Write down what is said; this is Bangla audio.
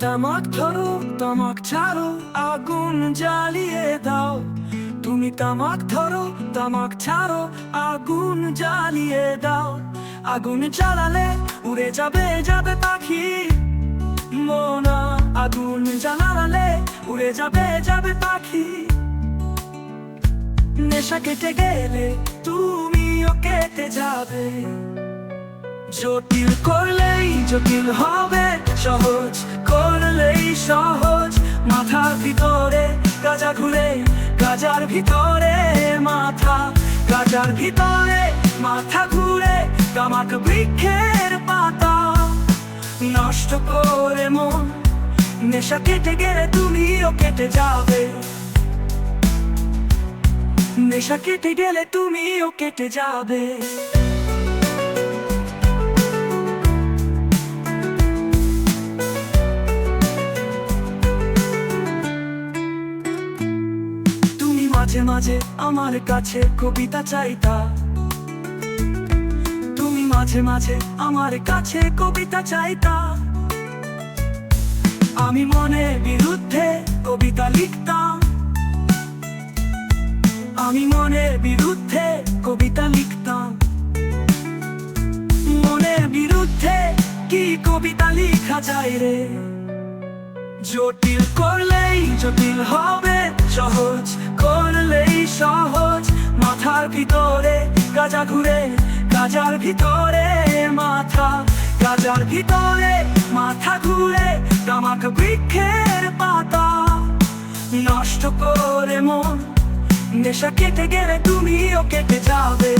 তামাক ধরো তামাক ছাড়ো আগুন জ্বালিয়ে দাও। তুমি তামাক ধরো তামাক ছাড়ো আগুন জ্বালিয়ে দাও। আগুন জ্বালালে উড়ে যাবে যাবে পাখি মোনা। আগুন জ্বালালে উড়ে যাবে যাবে পাখি। নেশা কেটে গেলে তুমিও কেটে যাবে। জটিল করলেই জটিল হবে, সহজ করলেই সহজ। মাথার ভিতরে গাজা ঘুরে, গাজার ভিতরে মাথা, গাজার ভিতরে মাথা ঘুরে। তামাক বৃক্ষের পাতা নষ্ট করে মন। নেশা কেটে গেলে তুমিও কেটে যাবে। নেশা কেটে গেলে তুমিও কেটে যাবে। মাঝে মাঝে আমার কাছে কবিতা চাইতা। তুমি মাঝে মাঝে আমার কাছে কবিতা চাইতা। আমি মনে বিরুদ্ধে কবিতা লিখতাম। আমি মনে বিরুদ্ধে কবিতা লিখতাম। মনে বিরুদ্ধে কি কবিতা লিখা যায় রে। জটিল করলেই জটিল হবে, সহজ করলেই সহজ। মাথার ভিতরে গাজা ঘুরে, গাজার ভিতরে মাথা, গাজার ভিতরে মাথা ঘুরে। তামাক বৃক্ষের পাতা নষ্ট করে মন। নেশা কেটে গেলে তুমিও কেটে যাবে।